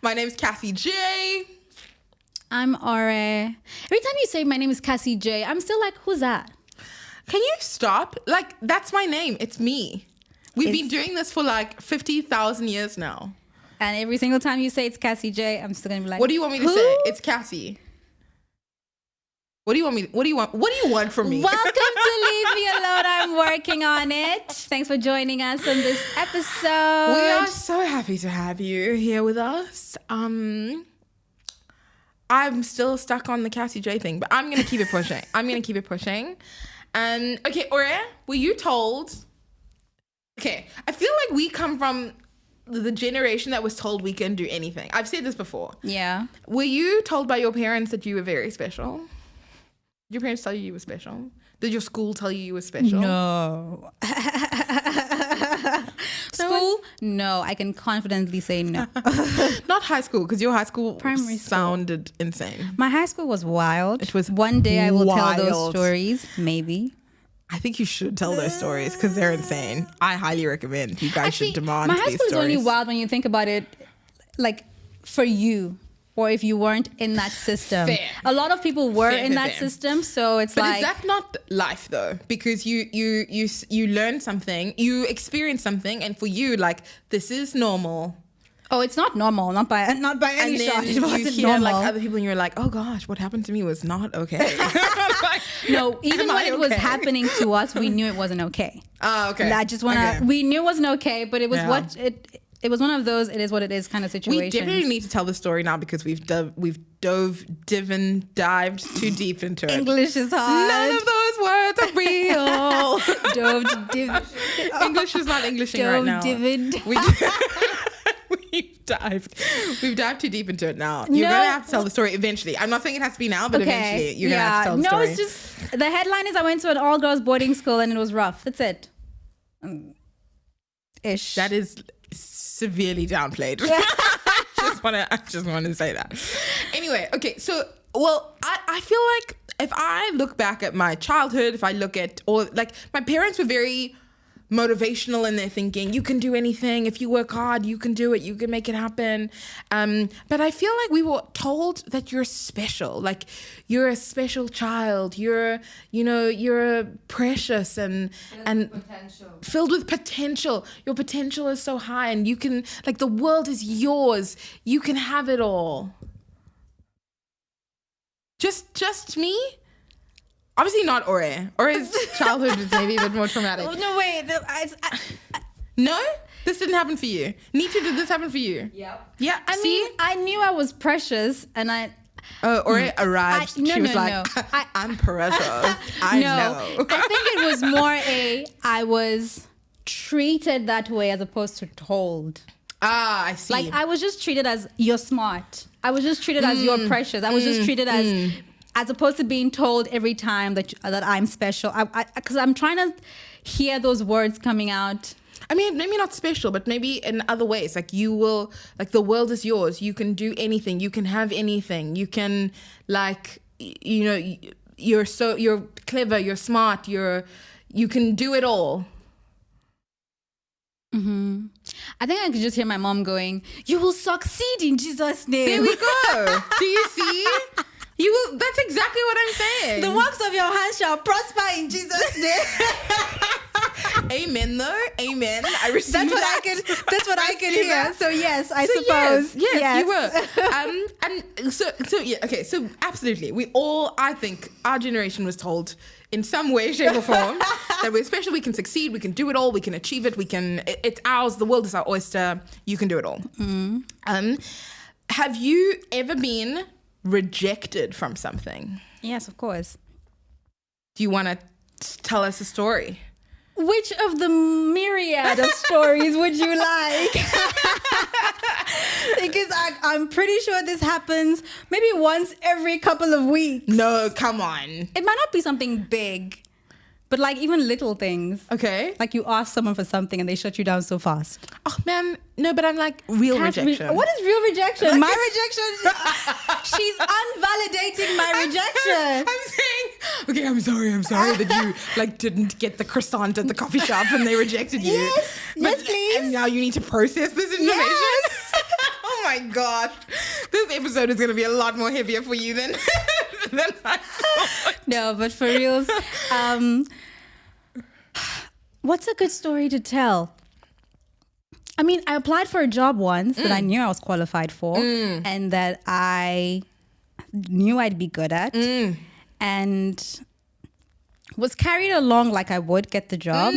My name's Cassie J. I'm Ore. Every time you say my name is Cassie J, I'm still like, who's that? Can you stop? Like, that's my name. It's me. We've been doing this for like 50,000 years now. And every single time you say it's Cassie J, I'm still gonna be like, what do you want me to say? It's Cassie. What do you want me? What do you want from me? Welcome to Leave Me Alone. I'm working on it. Thanks for joining us on this episode. We are so happy to have you here with us. I'm still stuck on the Cassie J thing, but I'm gonna keep it pushing. And okay, Ore, were you told? Okay, I feel like we come from the generation that was told we can do anything. I've said this before. Yeah. Were you told by your parents that you were very special? Did your parents tell you were special? Did your school tell you were special? No. School? No, I can confidently say no. Not high school, because your high school Primary school sounded insane. My high school was wild. It was one day I will tell wild. those stories, maybe. I think you should tell those stories because they're insane. I highly recommend you guys should demand my these high school stories. is only wild when you think about it, like for you. Or if you weren't in that system. Fair. A lot of people were in that Fair. system, so it's But like... is that not life though? Because you learn something, you experience something, and for you, like, this is normal. Oh, it's not normal. Not by any shot. It you wasn't hear normal. like other people, and you're like, oh gosh, what happened to me was not okay. Like, No, even am when I it was okay? happening to us, we knew it wasn't okay. Oh, okay. I just want to... Okay. We knew it wasn't okay, but it was Yeah. what... It was one of those, it is what it is kind of situations. We definitely need to tell the story now because we've dived too deep into it. English is hard. None of those words are real. English is not Englishing right now. We've dived too deep into it now. You're gonna have to tell the story eventually. I'm not saying it has to be now, but eventually you're gonna have to tell the story. No, it's just the headline is I went to an all-girls boarding school and it was rough. That's it. Ish. That is severely downplayed. I just want to say that. Anyway, okay, so I feel like if I look back at my childhood, if I look at my parents were very motivational in their thinking. You can do anything. If you work hard, you can do it. You can make it happen. But I feel like we were told that you're special. Like, you're a special child. You're precious and filled with potential. Your potential is so high, and you can, like, the world is yours. You can have it all. Just me? Obviously not Ore. Ore's childhood is maybe a bit more traumatic. Oh, no, wait. No? This didn't happen for you. Nietzsche, did this happen for you? Yep. Yeah. I mean, I knew I was precious and I... Ore arrived. She was like, I'm precious. I know. I think it was more I was treated that way as opposed to told. Ah, I see. Like, I was just treated as, you're smart. I was just treated as, you're precious. I was just treated as opposed to being told every time that I'm special. Because I'm trying to hear those words coming out. I mean, maybe not special, but maybe in other ways. Like, you will, like, the world is yours. You can do anything. You can have anything. You can, like, you're clever. You're smart. You can do it all. Mm-hmm. I think I could just hear my mom going, "You will succeed in Jesus' name." There we go. Do you see? You will. That's exactly what I'm saying. The works of your hands shall prosper in Jesus' name. Amen, though. Amen. I received that. That's what I can hear. So yes, I suppose. Yes, you were. And so yeah. Okay. So absolutely, I think our generation was told in some way, shape, or form that we're special. We can succeed. We can do it all. We can achieve it. It's ours. The world is our oyster. You can do it all. Mm-hmm. Have you ever been rejected from something? Yes, of course. Do you want to tell us a story? Which of the myriad of stories would you like? Because I'm pretty sure this happens maybe once every couple of weeks. No, come on. It might not be something big, but like even little things. Okay. Like you ask someone for something and they shut you down so fast. Oh, man. No, but I'm like real rejection. What is real rejection? Like, my rejection? She's unvalidating my rejection. I'm saying, okay, I'm sorry that you like didn't get the croissant at the coffee shop and they rejected you. Yes, please. And now you need to process this information. Yes. Oh my my gosh. This episode is going to be a lot more heavier for you than I thought. No, but for reals, what's a good story to tell? I mean, I applied for a job once that I knew I was qualified for and that I knew I'd be good at and was carried along like I would get the job.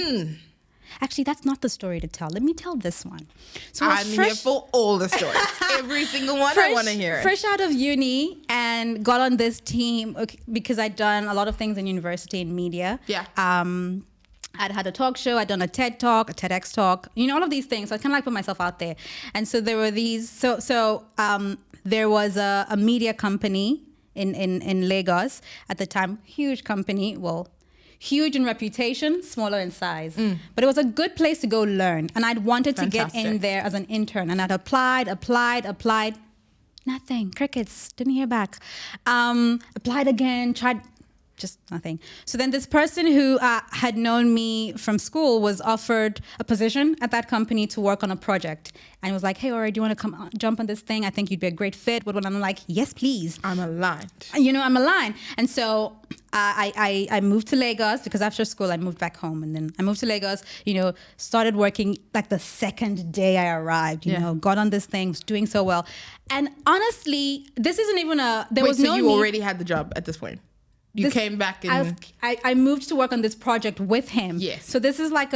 Actually, that's not the story to tell. Let me tell this one. So I'm here for all the stories. Every single one, I want to hear it. Fresh out of uni and got on this team because I'd done a lot of things in university in media. Yeah. I'd had a talk show, I'd done a TED talk, a TEDx talk, all of these things. So I kind of like put myself out there. And so there were these, there was a media company in Lagos at the time, huge company, huge in reputation, smaller in size. But it was a good place to go learn. And I'd wanted to get in there as an intern. And I'd applied. Nothing, crickets, didn't hear back. Applied again, tried, just nothing. So then this person who had known me from school was offered a position at that company to work on a project. And was like, hey, Ori, do you want to jump on this thing? I think you'd be a great fit. And I'm like, yes, please. I'm aligned. I'm aligned. And so I moved to Lagos because after school I moved back home. And then I moved to Lagos, started working like the second day I arrived, got on this thing, was doing so well. And honestly, this isn't even so you already had the job at this point? You came back and... I moved to work on this project with him. Yes. So this is like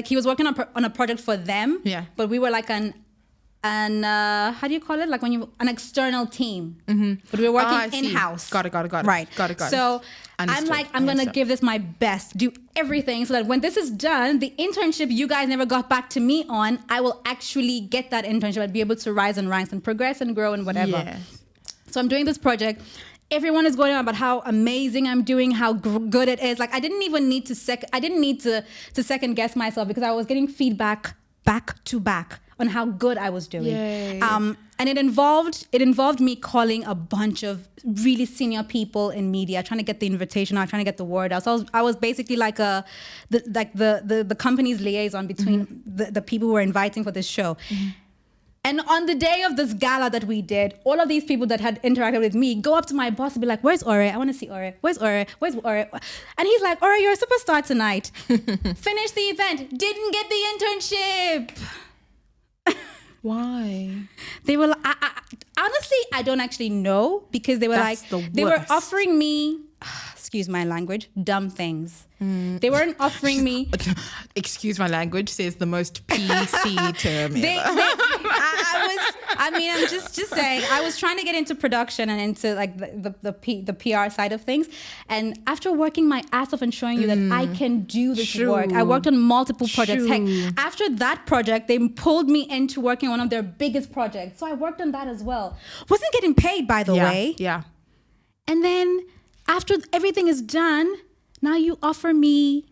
he was working on a project for them. Yeah. But we were like an how do you call it? Like an external team. Mm-hmm. But we were working in-house. Got it. Right. Got it. So I'm going to give this my best, do everything so that when this is done, the internship you guys never got back to me on, I will actually get that internship and be able to rise in ranks and progress and grow and whatever. Yes. So I'm doing this project. Everyone is going on about how amazing I'm doing, how good it is. Like I didn't even need to second guess myself because I was getting feedback back to back on how good I was doing. Yay. And it involved me calling a bunch of really senior people in media, trying to get the invitation out, trying to get the word out. So I was basically like the company's liaison between the people who were inviting for this show. Mm-hmm. And on the day of this gala that we did, all of these people that had interacted with me go up to my boss and be like, where's Ore? I want to see Ore. Where's Ore? Where's Ore? And he's like, Ore, you're a superstar tonight. Finished the event. Didn't get the internship. Why? They were honestly, I don't actually know because they were they were offering me, excuse my language, dumb things. They weren't offering me. Excuse my language, says the most PC term ever. I'm just saying, I was trying to get into production and into like the PR side of things. And after working my ass off and showing you that I can do this work, I worked on multiple projects. Heck, after that project, they pulled me into working on one of their biggest projects. So I worked on that as well. Wasn't getting paid, by the way. Yeah. And then after everything is done, now you offer me...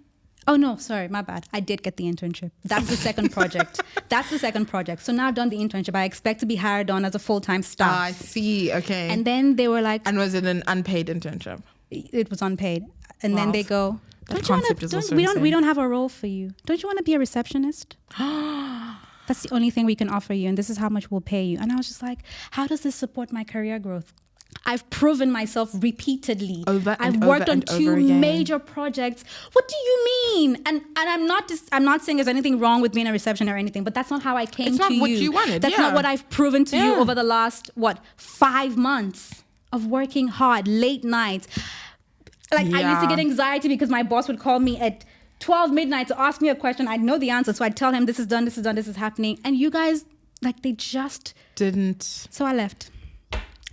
Oh, no, sorry, my bad. I did get the internship. That's the second project. So now I've done the internship. I expect to be hired on as a full-time staff. I see, okay. And then they were like... And was it an unpaid internship? It was unpaid. And then they go, we don't have a role for you. Don't you want to be a receptionist? That's the only thing we can offer you. And this is how much we'll pay you. And I was just like, how does this support my career growth? I've proven myself repeatedly. I've worked on 2 major projects. What do you mean? And I'm not saying there's anything wrong with being a receptionist or anything, but that's not how I came to you. It's not what you wanted. That's not what I've proven to you over the last 5 months of working hard, late nights. I used to get anxiety because my boss would call me at 12 midnight to ask me a question. I'd know the answer, so I'd tell him this is done, this is happening. And you guys, they just didn't. So I left.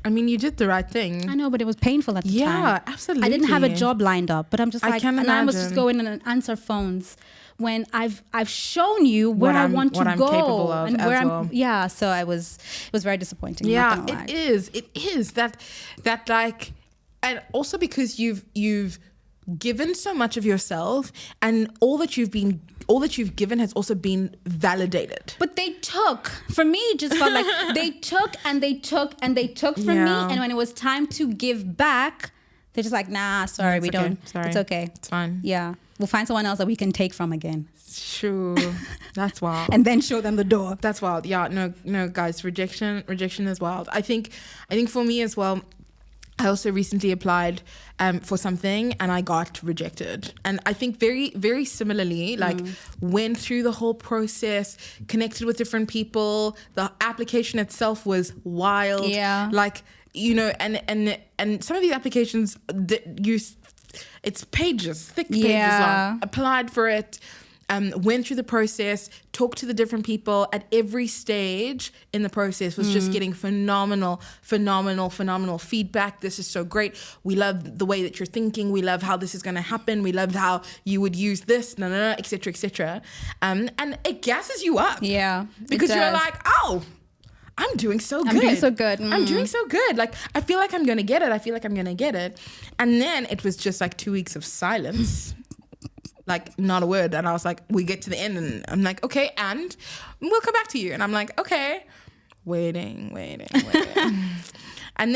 I mean, you did the right thing. I know, but it was painful at the time. Yeah, absolutely. I didn't have a job lined up, but I'm just like, and I must just go in and answer phones when I've shown you where I want to go, what I'm capable of, and where well. Yeah. So it was very disappointing. Yeah, it is that like, and also because you've given so much of yourself, and all that you've given has also been validated. But they took, for me, it just felt like they took and they took and they took from me. And when it was time to give back, they're just like, nah, sorry, we don't. Sorry. It's okay. It's fine. Yeah. We'll find someone else that we can take from again. Sure. That's wild. And then show them the door. That's wild. Yeah, no, guys, rejection is wild. I think for me as well, I also recently applied for something and I got rejected. And I think very, very similarly, like went through the whole process, connected with different people. The application itself was wild. Yeah. Like, you know, and some of these applications it's pages, thick pages long. Applied for it. Went through the process, talked to the different people at every stage in the process, was just getting phenomenal feedback. This is so great. We love the way that you're thinking. We love how this is going to happen. We love how you would use this, et cetera, et cetera. And it gasses you up. Yeah. Because you're like, oh, I'm doing so good. I'm doing so good. I'm doing so good. Like, I feel like I'm going to get it. And then it was just like 2 weeks of silence. Like, not a word. And I was like, we get to the end and I'm like, okay, and we'll come back to you. And I'm like, okay, waiting. And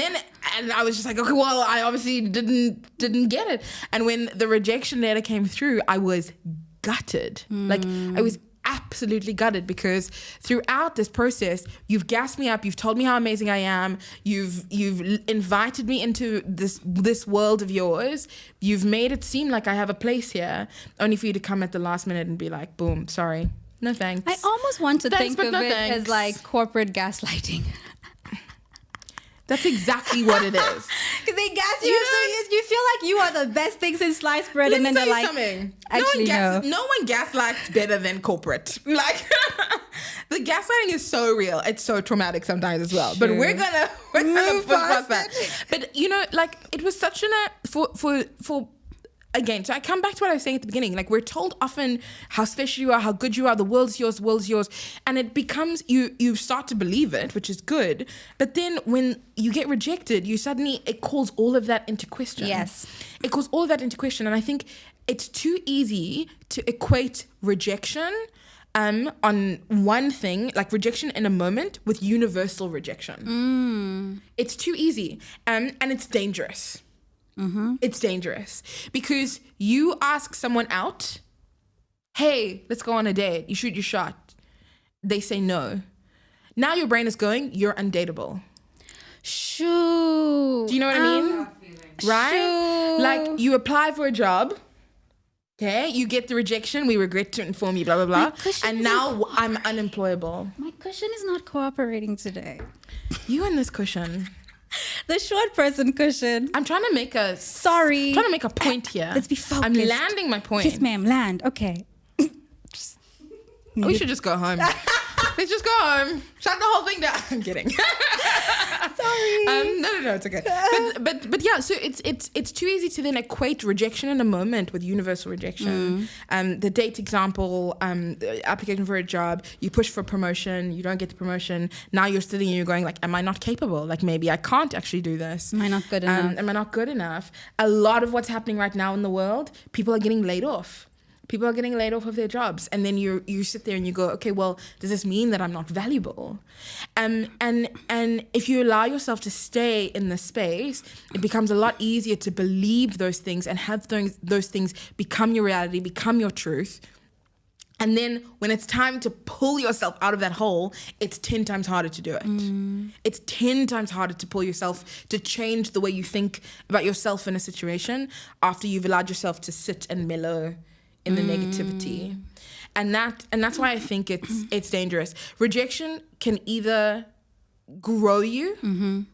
I was just like, okay, well, I obviously didn't get it. And when the rejection letter came through, I was gutted. Like, I was absolutely gutted, because throughout this process, you've gassed me up, you've told me how amazing I am, you've invited me into this world of yours, you've made it seem like I have a place here, only for you to come at the last minute and be like, boom, sorry, no thanks. I almost want to think of it thanks. as like corporate gaslighting. That's exactly what it is. Because they gas you, so you feel like you are the best thing since sliced bread, and then they're like, actually, no one gaslights better than corporate. Like, the gaslighting is so real. It's so traumatic sometimes as well. But we're gonna push past that. But you know, like, it was such for again, so I come back to what I was saying at the beginning. Like, we're told often how special you are, how good you are, the world's yours, and it becomes, you start to believe it, which is good. But then when you get rejected, it calls all of that into question. Yes. It calls all of that into question. And I think it's too easy to equate rejection on one thing, like rejection in a moment, with universal rejection. It's too easy. And it's dangerous. It's dangerous, because you ask someone out, hey, let's go on a date, you shoot your shot, they say no. Now your brain is going, you're undateable. Shoot. Do you know what I mean? Right? Like, you apply for a job, okay, you get the rejection, we regret to inform you, blah blah blah, and now I'm unemployable. My cushion is not cooperating today. You and this cushion. The short person cushion. I'm trying to make a point here. Let's be focused. I'm landing my point. Yes, ma'am. Land. Okay. We should just go home. Let's just go home. Shut the whole thing down. I'm kidding. Sorry. No, it's okay. But yeah, so it's too easy to then equate rejection in a moment with universal rejection. The date example, the application for a job, you push for promotion, you don't get the promotion. Now you're sitting and you're going like, am I not capable? Like, maybe I can't actually do this. Am I not good enough? Am I not good enough? A lot of what's happening right now in the world, people are getting laid off. People are getting laid off of their jobs, and then you sit there and you go, okay, well, does this mean that I'm not valuable? And if you allow yourself to stay in the space, it becomes a lot easier to believe those things and have those things become your reality, become your truth. And then when it's time to pull yourself out of that hole, it's 10 times harder to do it. It's 10 times harder to pull yourself, to change the way you think about yourself in a situation after you've allowed yourself to sit and mellow in the negativity. And that's why I think it's dangerous. Rejection can either grow you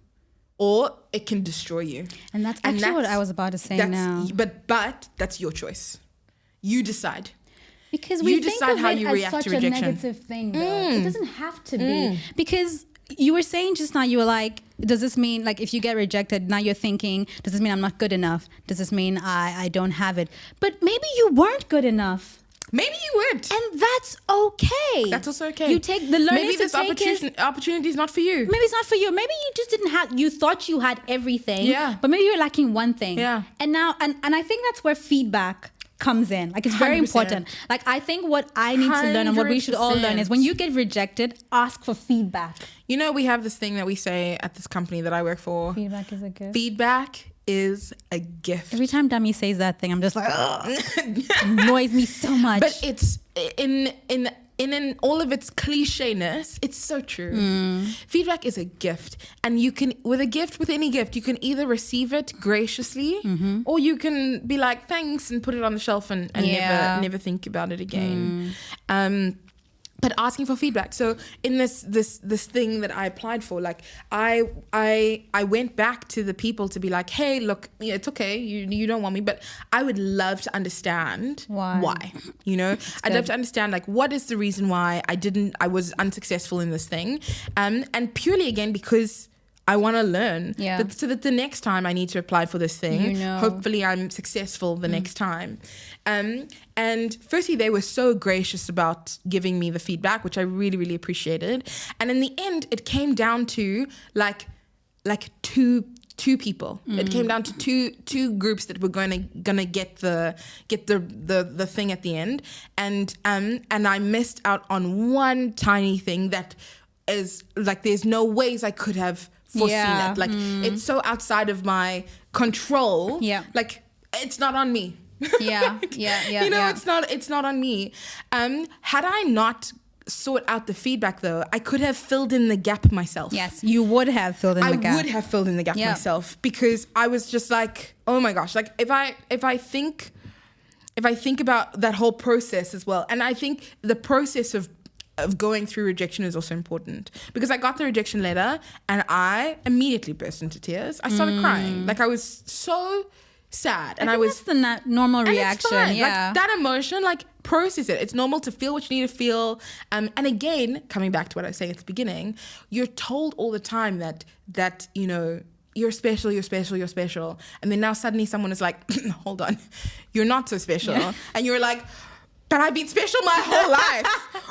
or it can destroy you. And that's actually what I was about to say now. But that's your choice. You decide. Because we decide think of how it you as react such to a rejection. negative thing, though. It doesn't have to be. Because you were saying just now, you were like, does this mean, like, if you get rejected, now you're thinking, does this mean I'm not good enough? Does this mean I don't have it? But maybe you weren't good enough. Maybe you weren't. And that's okay. That's also okay. You take the learning. Maybe this opportunity is not for you. Maybe it's not for you. Maybe you just didn't have, you thought you had everything. Yeah. But maybe you're lacking one thing. Yeah. And now, and I think that's where feedback comes in. Like, it's very 100%. important. Like, I think what I need to learn and what we should all learn is when you get rejected, ask for feedback. You know, we have this thing that we say at this company that I work for. Feedback is a gift. Feedback is a gift. Every time Dami says that thing, I'm just like, it annoys me so much. But it's in all of its clichéness, it's so true. Feedback is a gift, and you can, with any gift, you can either receive it graciously, or you can be like, thanks, and put it on the shelf and never think about it again. But asking for feedback. So in this thing that I applied for, like I went back to the people to be like, hey, look, it's okay, you don't want me, but I would love to understand why. I'd love to understand, like, what is the reason why I was unsuccessful in this thing, and purely again because I want to learn, so that the next time I need to apply for this thing, hopefully I'm successful the next time. And firstly, they were so gracious about giving me the feedback, which I really, really appreciated. And in the end, it came down to like two people. It came down to two groups that were gonna get the thing at the end. And I missed out on one tiny thing that is like, there's no ways I could have foreseen it. Like, it's so outside of my control. Like, it's not on me. It's not on me. Had I not sought out the feedback, though, I could have filled in the gap myself. Yes, you would have filled in the gap. I would have filled in the gap myself, because I was just like, oh my gosh, like if I think about that whole process as well, and I think the process of going through rejection is also important, because I got the rejection letter and I immediately burst into tears. I started crying. Like, I was so sad, and that's the normal reaction. Like, that emotion, like, process it. It's normal to feel what you need to feel. And again, coming back to what I was saying at the beginning, you're told all the time that you're special, and then now suddenly someone is like, hold on, you're not so special, and you're like, but I've been special my whole life.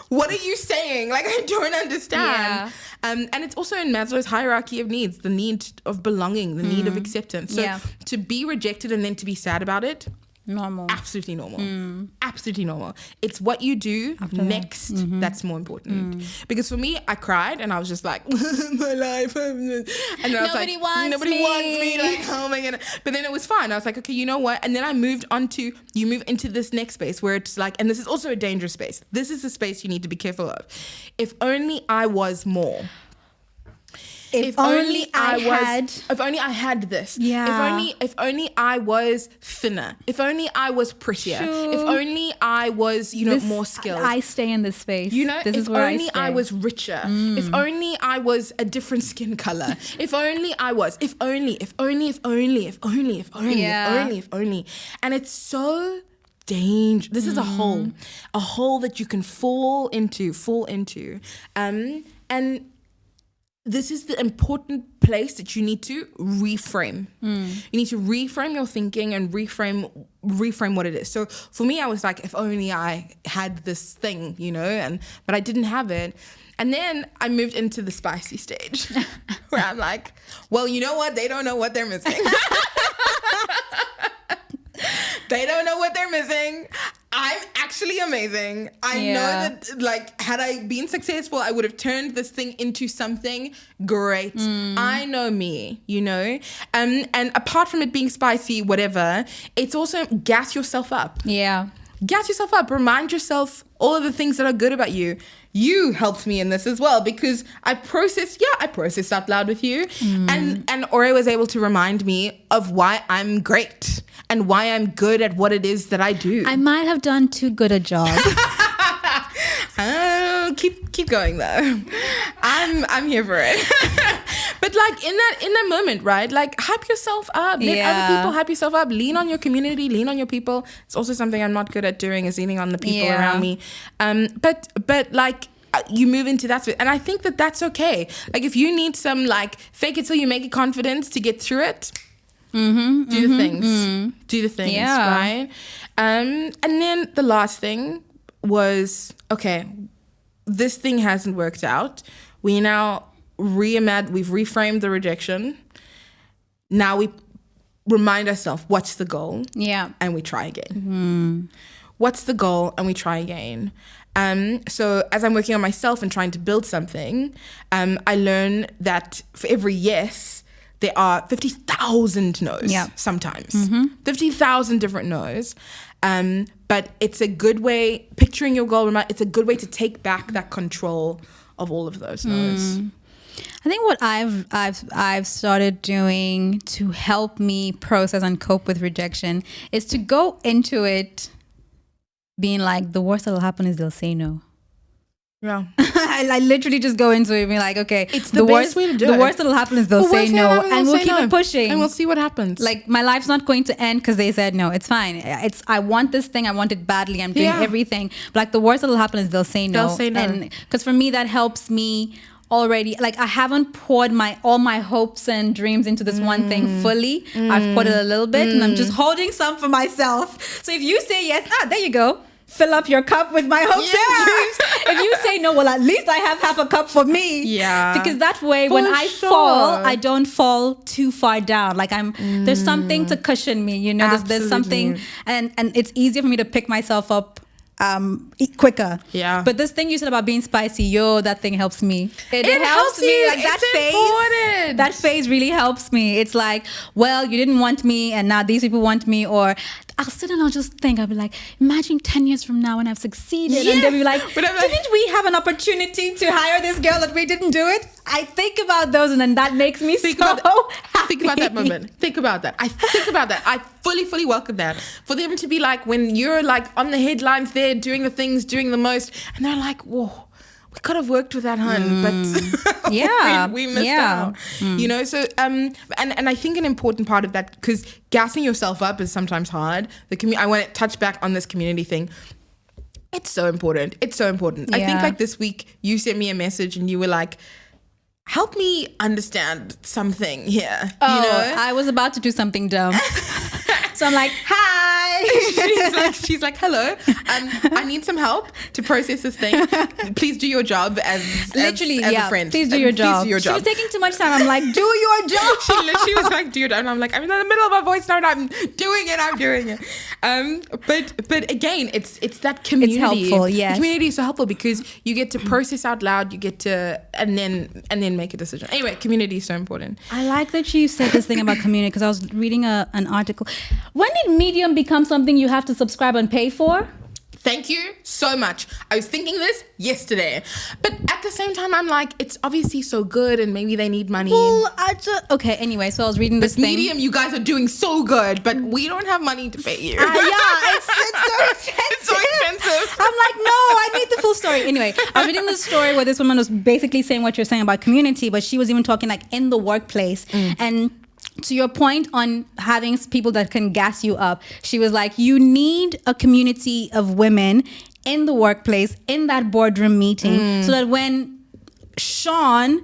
What are you saying? Like, I don't understand. And it's also in Maslow's hierarchy of needs, the need of belonging, the need of acceptance. So to be rejected and then to be sad about it, normal. Absolutely normal. Absolutely normal. It's what you do after next that's more important. Because for me, I cried and I was just like, my life. And then I was nobody like, wants nobody me. wants me. Like, oh my God. But then it was fine. I was like, okay, you know what? And then I moved on to, you move into this next space where it's like, and this is also a dangerous space. This is the space you need to be careful of. If only I was more. If only I had this. If only I was thinner. If only I was prettier. True. If only I was, more skilled. I stay in this space. This is where I was richer. If only I was a different skin color. If only I was. If only. And it's so dangerous. This is a hole that you can fall into. And this is the important place that you need to reframe. You need to reframe your thinking and reframe what it is. So for me, I was like, if only I had this thing, but I didn't have it. And then I moved into the spicy stage where I'm like, well, you know what? They don't know what they're missing. They don't know what they're missing. I'm actually amazing. I know that, like, had I been successful, I would have turned this thing into something great. I know me, and apart from it being spicy, whatever, it's also gas yourself up. Gas yourself up. Remind yourself all of the things that are good about you. You helped me in this as well, because I processed out loud with you, and Ore was able to remind me of why I'm great and why I'm good at what it is that I do. I might have done too good a job. Keep going though. I'm here for it. But like in that moment, right? Like, hype yourself up. Let other people hype yourself up. Lean on your community. Lean on your people. It's also something I'm not good at doing, is leaning on the people around me. But like, you move into that space, and I think that that's okay. Like, if you need some like fake it till you make it confidence to get through it, do the things, right? And then the last thing was, okay, this thing hasn't worked out. We now we've reframed the rejection. Now we remind ourselves, what's the goal? And we try again. What's the goal? And we try again. So as I'm working on myself and trying to build something, I learn that for every yes, there are 50,000 no's sometimes. 50,000 different no's. But it's a good way, picturing your goal, it's a good way to take back that control of all of those no's. I think what I've started doing to help me process and cope with rejection is to go into it being like, the worst that'll happen is they'll say no. Yeah. I literally just go into it being like, okay, it's the best way to do it. The worst that'll happen is they'll say no, and we'll keep it pushing, and we'll see what happens. Like, my life's not going to end because they said no. It's fine. I want this thing. I want it badly. I'm doing everything. But like, the worst that'll happen is they'll say no. They'll say no. And because for me, that helps me already. Like, I haven't poured all my hopes and dreams into this one thing fully. I've poured it a little bit, and I'm just holding some for myself. So if you say yes, there you go. Fill up your cup with my hopes and dreams. If you say no, well, at least I have half a cup for me. Yeah. Because that way, when I fall, I don't fall too far down. Like, there's something to cushion me, you know. There's something, and it's easier for me to pick myself up quicker. Yeah. But this thing you said about being spicy, that thing helps me. It helps me. Like, that phase really helps me. It's like, well, you didn't want me, and now these people want me. Or I'll sit and I'll just think, I'll be like, imagine 10 years from now when I've succeeded. Yes. And they'll be like, didn't we have an opportunity to hire this girl that we didn't do it? I think about those, and then that makes me happy. Think about that moment. Think about that. I fully welcome that. For them to be like, when you're like on the headlines there, doing the things, doing the most, and they're like, whoa, we could have worked with that, hun, but we missed out. You know, so and I think an important part of that, because gassing yourself up is sometimes hard. I want to touch back on this community thing. It's so important. I think like this week you sent me a message and you were like, help me understand something here. Oh, you know? I was about to do something dumb. So I'm like, hi. she's like, hello. I need some help to process this thing. Please do your job as a friend. Please do your job. She was taking too much time. I'm like, do your job. She literally was like, do your job. And I'm like, I'm in the middle of my voice now and I'm doing it. But again, it's that community. It's helpful, yes. The community is so helpful because you get to process out loud. You get to, and then make a decision. Anyway, community is so important. I like that you said this thing about community, because I was reading an article. When did Medium become something you have to subscribe and pay for? Thank you so much. I was thinking this yesterday. But at the same time, I'm like, it's obviously so good and maybe they need money. Well, okay, anyway, so I was reading this thing. Medium, you guys are doing so good, but we don't have money to pay you. It's so expensive. It's so expensive. I'm like, no, I need the full story. Anyway, I was reading this story where this woman was basically saying what you're saying about community, but she was even talking like in the workplace. And to your point on having people that can gas you up, she was like, you need a community of women in the workplace, in that boardroom meeting, so that when Sean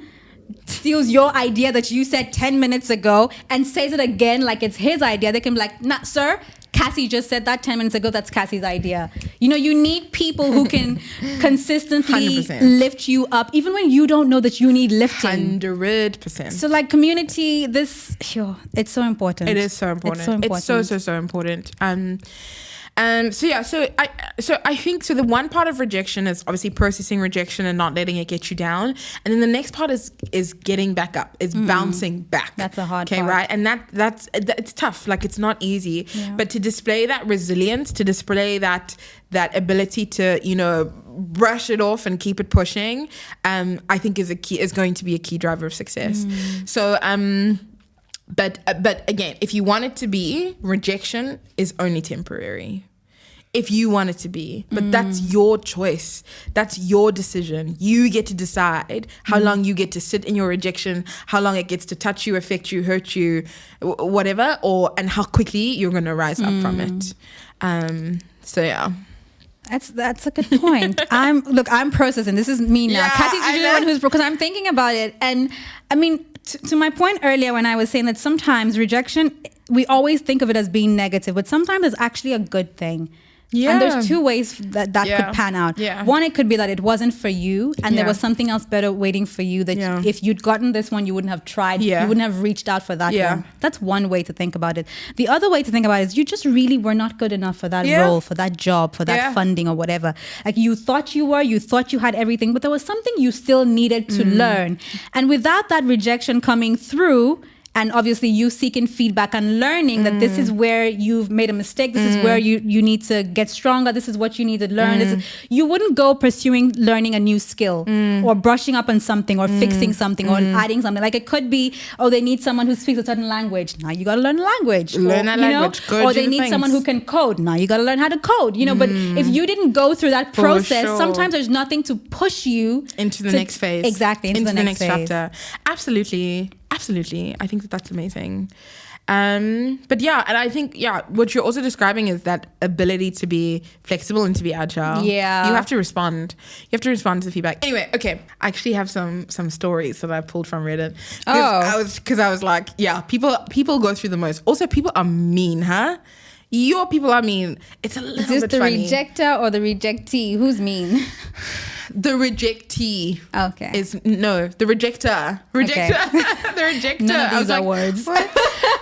steals your idea that you said 10 minutes ago and says it again like it's his idea, they can be like, nah, sir, Cassie just said that 10 minutes ago. That's Cassie's idea. You know, you need people who can consistently 100%. lift you up, even when you don't know that you need lifting. 100%. So like community, it's so important. It is so important. It's so important. So I think the one part of rejection is obviously processing rejection and not letting it get you down, and then the next part is getting back up, is bouncing back. That's a hard part. Okay, right, and that's it's tough. Like, it's not easy, but to display that resilience, to display that ability to, you know, brush it off and keep it pushing, I think is going to be a key driver of success. So But again, if you want it to be, rejection is only temporary. If you want it to be, but that's your choice. That's your decision. You get to decide how long you get to sit in your rejection, how long it gets to touch you, affect you, hurt you, whatever, and how quickly you're going to rise up from it. So yeah. That's a good point. I'm processing. This is me now. Yeah, Cassie's usually the one who's, because I'm thinking about it. And I mean, to my point earlier when I was saying that sometimes rejection, we always think of it as being negative, but sometimes it's actually a good thing. Yeah. And there's two ways that could pan out. Yeah. One, it could be that it wasn't for you and there was something else better waiting for you, that if you'd gotten this one, you wouldn't have tried. You wouldn't have reached out for that one. That's one way to think about it. The other way to think about it is you just really were not good enough for that role, for that job, for that funding or whatever. Like, you thought you thought you had everything, but there was something you still needed to learn. And without that rejection coming through, and obviously you seeking feedback and learning that this is where you've made a mistake, this is where you need to get stronger, this is what you need to learn. You wouldn't go pursuing learning a new skill or brushing up on something or fixing something or adding something. Like it could be, oh, they need someone who speaks a certain language. Now you got to learn a language. Learn that language. Or they need someone who can code. Now you got to learn how to code. But if you didn't go through that process, sometimes there's nothing to push you into the next phase. Exactly, into the next phase. Chapter. Absolutely. I think that's amazing. But yeah, and I think what you're also describing is that ability to be flexible and to be agile. Yeah, you have to respond. You have to respond to the feedback. Anyway, okay, I actually have some stories that I pulled from Reddit. Because I was like, yeah, people go through the most. Also, people are mean, huh? Your people are mean. It's a little bit funny. Is this the rejector or the rejectee? Who's mean? The rejectee. Okay. The rejector. Okay. The rejector. None of these are words.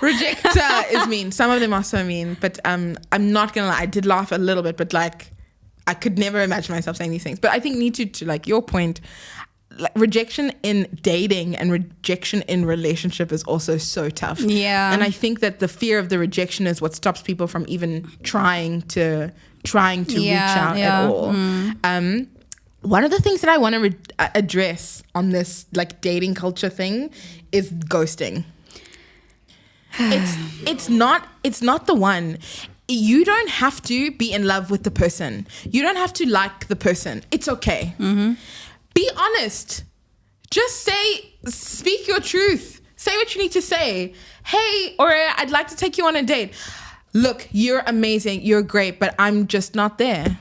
Rejector is mean. Some of them are so mean, but I'm not gonna lie. I did laugh a little bit, but like I could never imagine myself saying these things. But I think need to like your point, like rejection in dating and rejection in relationship is also so tough. Yeah. And I think that the fear of the rejection is what stops people from even trying to reach out at all. One of the things that I want to address on this like dating culture thing is ghosting. It's not the one. You don't have to be in love with the person. You don't have to like the person. It's okay. Be honest. Just speak your truth. Say what you need to say. Hey, or I'd like to take you on a date. Look, you're amazing. You're great, but I'm just not there.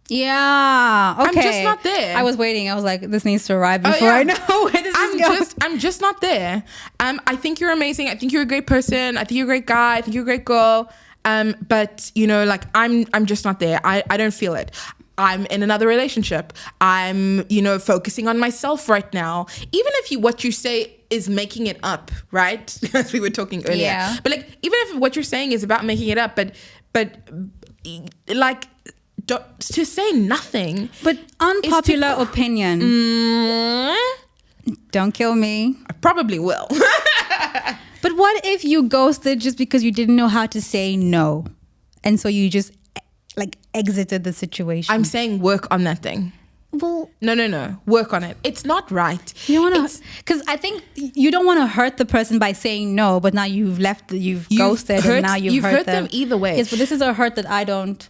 Yeah. Okay. I'm just not there. I was waiting. I was like, this needs to arrive before I know where this is going. I'm just not there. I think you're amazing. I think you're a great person. I think you're a great guy. I think you're a great girl. But like I'm just not there. I don't feel it. I'm in another relationship. I'm, focusing on myself right now. Even if what you say is making it up, right? As we were talking earlier. Yeah. But like, even if what you're saying is about making it up, but like, to say nothing. But unpopular opinion. Don't kill me. I probably will. But what if you ghosted just because you didn't know how to say no? And so you just like exited the situation. I'm saying work on that thing. Well, no. Work on it. It's not right. You want to, because I think you don't want to hurt the person by saying no, but now you've ghosted and now you've hurt them either way. Yes, but this is a hurt that I don't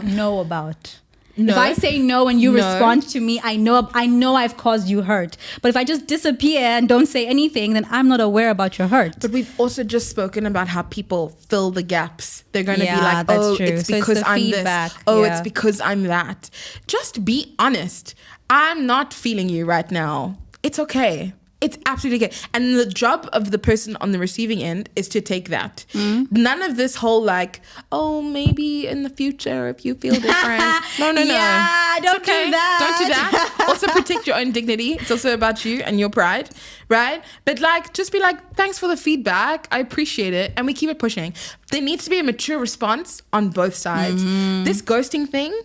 know about. No. If I say no and you respond to me, I know I've caused you hurt. But if I just disappear and don't say anything, then I'm not aware about your hurt. But we've also just spoken about how people fill the gaps. They're going to be like, oh, it's because I'm this. Oh, it's because I'm that. Just be honest. I'm not feeling you right now. It's okay. It's absolutely okay. And the job of the person on the receiving end is to take that. None of this whole like, oh, maybe in the future if you feel different. No. Yeah, don't do that. Don't do that. Also protect your own dignity. It's also about you and your pride, right? But like, just be like, thanks for the feedback. I appreciate it. And we keep it pushing. There needs to be a mature response on both sides. This ghosting thing,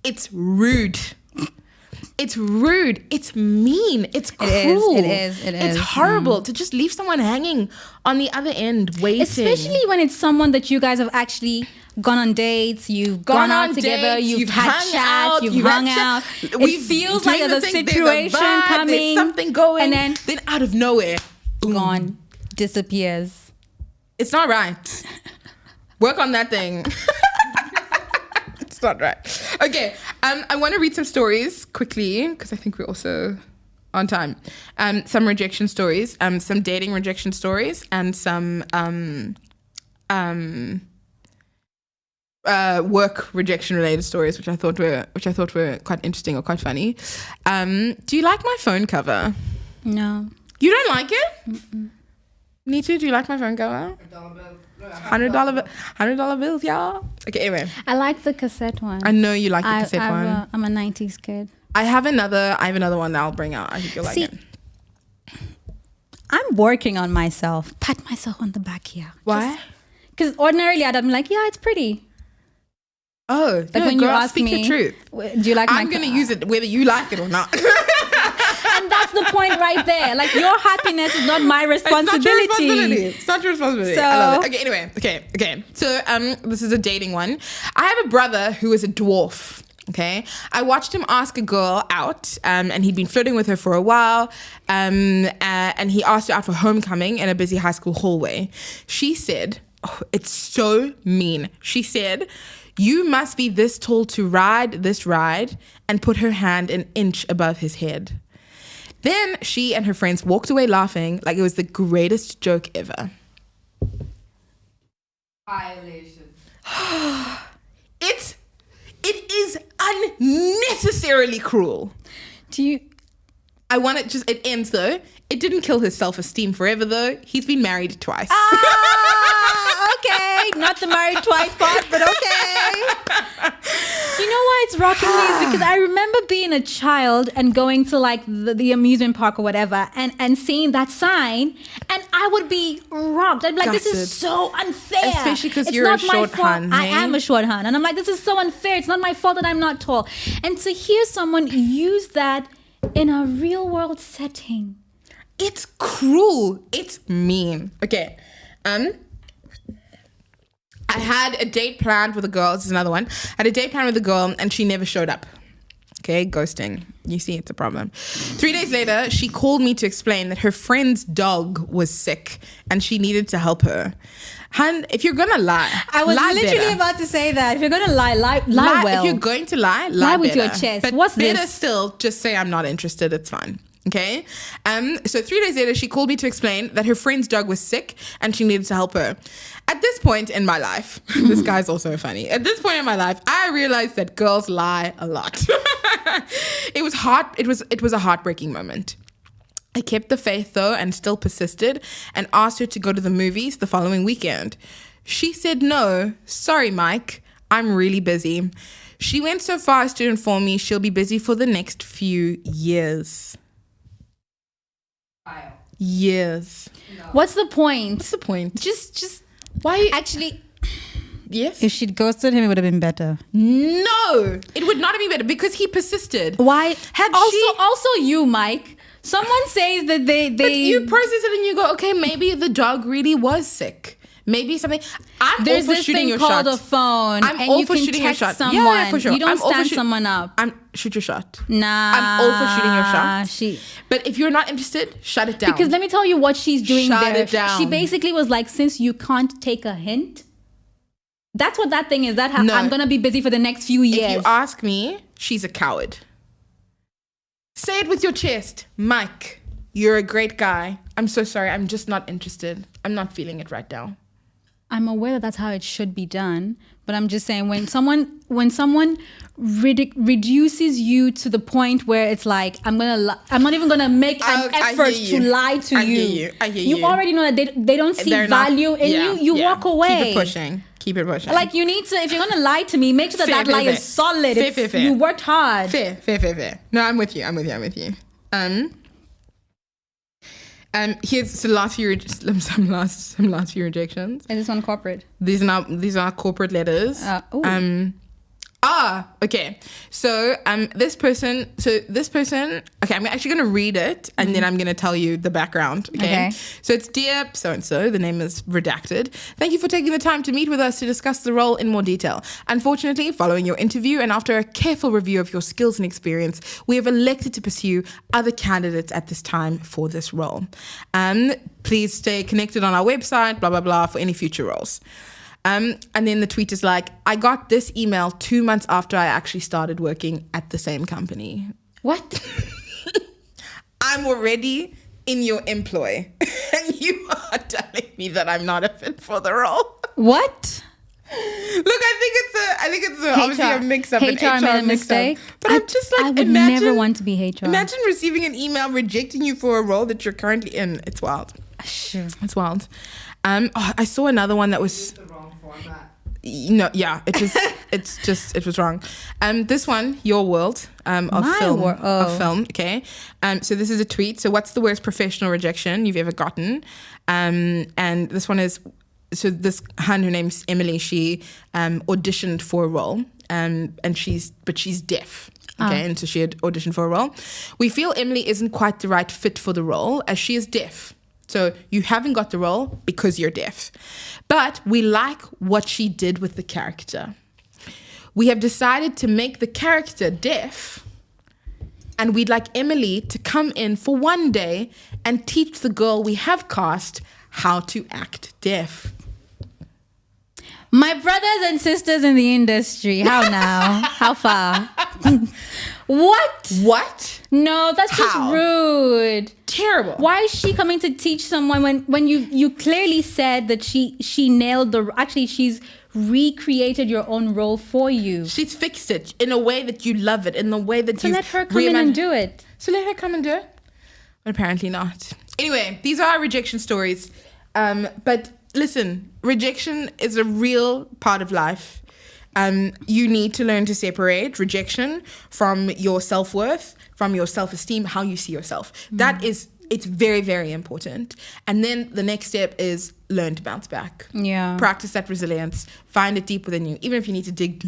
it's rude. It's rude. It's mean. It's cruel. It is. It's horrible to just leave someone hanging on the other end, waiting. Especially when it's someone that you guys have actually gone on dates, you've gone out together, you've had chats, you've hung out. It feels like there's a situation coming, there's something going, and then out of nowhere, boom. Gone, disappears. It's not right. Work on that thing. It's not right. Okay, I want to read some stories quickly because I think we're also on time. Some rejection stories, some dating rejection stories, and some work rejection related stories, which I thought were quite interesting or quite funny. Do you like my phone cover? No. You don't like it? Mm-mm. Nitu, do you like my phone cover? $100 bills, y'all. Okay, anyway. I like the cassette one. I know you like the cassette one. I'm a 90s kid. I have another one that I'll bring out. I think you'll like it. I'm working on myself. Pat myself on the back here. Why? Because ordinarily I'd be like, yeah, it's pretty. Oh, like when girl, you ask speak me, the truth. Do you like I'm going to use it whether you like it or not. And that's the point right there. Like, your happiness is not my responsibility. It's not your responsibility. So, I love it. Okay, anyway. Okay. So, this is a dating one. I have a brother who is a dwarf. Okay. I watched him ask a girl out, and he'd been flirting with her for a while. And he asked her out for homecoming in a busy high school hallway. She said, oh, it's so mean. She said, "You must be this tall to ride this ride," and put her hand an inch above his head. Then she and her friends walked away laughing like it was the greatest joke ever. Violation. It is unnecessarily cruel. I want it just, it ends though. It didn't kill his self-esteem forever though. He's been married twice. Okay. Not the married twice part, but okay. You know why it's rocking me is because I remember being a child and going to like the amusement park or whatever and seeing that sign, and I would be rocked. I'd be like, this is so unfair. Especially because you're a short hun. I am a short hun. And I'm like, this is so unfair. It's not my fault that I'm not tall. And to hear someone use that in a real world setting. It's cruel. It's mean. Okay. I had a date planned with a girl. This is another one. I had a date planned with a girl and she never showed up. Okay, ghosting. You see, it's a problem. 3 days later, she called me to explain that her friend's dog was sick and she needed to help her. Hun, if you're gonna lie, I was lie literally better. about to say that. If you're gonna lie well. If you're going to lie with better. your chest. But What's better this? still, just say I'm not interested. It's fine. Okay. So 3 days later, she called me to explain that her friend's dog was sick and she needed to help her. At this point in my life, this guy's also funny. At this point in my life, I realized that girls lie a lot. It was a heartbreaking moment. I kept the faith though and still persisted and asked her to go to the movies the following weekend. She said no. Sorry, Mike. I'm really busy. She went so far as to inform me she'll be busy for the next few years. Years. No. What's the point? What's the point? Just why? Actually, yes. If she'd ghosted him, it would have been better. No, it would not have been better because he persisted. Why? Also you, Mike. Someone says that they. But you process it and you go, okay, maybe the dog really was sick. Maybe something. There's this thing called a phone, and you can text someone. Yeah, for sure. You don't stand someone up. Shoot your shot. Nah, I'm all for shooting your shot. But if you're not interested, shut it down. Because let me tell you what she's doing there. Shut it down. She basically was like, since you can't take a hint, that's what that thing is. I'm gonna be busy for the next few years. If you ask me, she's a coward. Say it with your chest, Mike. You're a great guy. I'm so sorry. I'm just not interested. I'm not feeling it right now. I'm aware that that's how it should be done, but I'm just saying when someone reduces you to the point where it's like I'm not even gonna make an effort to lie to you. I hear you. You already know that they don't see value in you. You walk away. Keep it pushing. Like you need to, if you're gonna lie to me, make sure that lie is solid. Fair. You worked hard. Fair. No, I'm with you. Here's some last few rejections. Is this one corporate? These are corporate letters. Okay. So this person. Okay, I'm actually going to read it and then I'm going to tell you the background. Okay. So it's dear so and so. The name is redacted. Thank you for taking the time to meet with us to discuss the role in more detail. Unfortunately, following your interview and after a careful review of your skills and experience, we have elected to pursue other candidates at this time for this role. Please stay connected on our website. Blah blah blah for any future roles. And then the tweet is like, I got this email 2 months after I actually started working at the same company. What? I'm already in your employ and you are telling me that I'm not a fit for the role. What? Look, I think it's obviously a mix-up. HR made a mistake. But I'm just like, I would never want to be HR. Imagine receiving an email rejecting you for a role that you're currently in. It's wild. Sure. It's wild. I saw another one that was... No, yeah, it was wrong. This one, Your World, of film. Okay. So this is a tweet. So what's the worst professional rejection you've ever gotten? And this one is, so this hun, her name's Emily. She auditioned for a role, and she's deaf. Okay, and so she had auditioned for a role. We feel Emily isn't quite the right fit for the role as she is deaf. So you haven't got the role because you're deaf. But we like what she did with the character. We have decided to make the character deaf, and we'd like Emily to come in for one day and teach the girl we have cast how to act deaf. My brothers and sisters in the industry, how now? How far? What? No, that's just rude. Terrible. Why is she coming to teach someone when you clearly said that she nailed she's recreated your own role for you. She's fixed it in a way that you love it, in the way that you... So let her come in and do it. So let her come and do it? But apparently not. Anyway, these are our rejection stories. But listen, rejection is a real part of life. You need to learn to separate rejection from your self-worth, from your self-esteem, how you see yourself. It's very, very important. And then the next step is learn to bounce back. Yeah. Practice that resilience. Find it deep within you. Even if you need to dig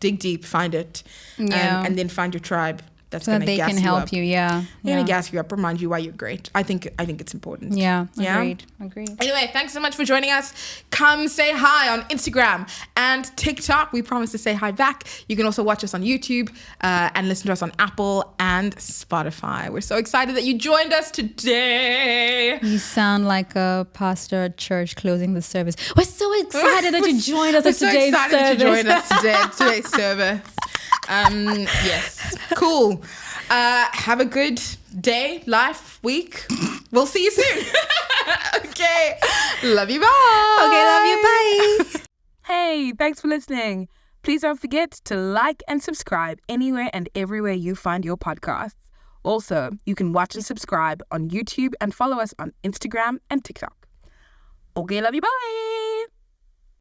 deep, find it. Yeah. And then find your tribe. That's so going to they gas can you help up. you, yeah. They're going to gas you up, remind you why you're great. I think it's important. Yeah, agreed. Anyway, thanks so much for joining us. Come say hi on Instagram and TikTok. We promise to say hi back. You can also watch us on YouTube and listen to us on Apple and Spotify. We're so excited that you joined us today. You sound like a pastor at church closing the service. We're so excited that you joined us at today's service. We're so excited that you joined us today at today's service. Yes, cool. Have a good day, life, week. We'll see you soon. Okay, love you, bye. Okay, love you, bye. Hey, thanks for listening. Please don't forget to like and subscribe anywhere and everywhere you find your podcasts. Also, you can watch and subscribe on YouTube and follow us on Instagram and TikTok. Okay, love you, bye.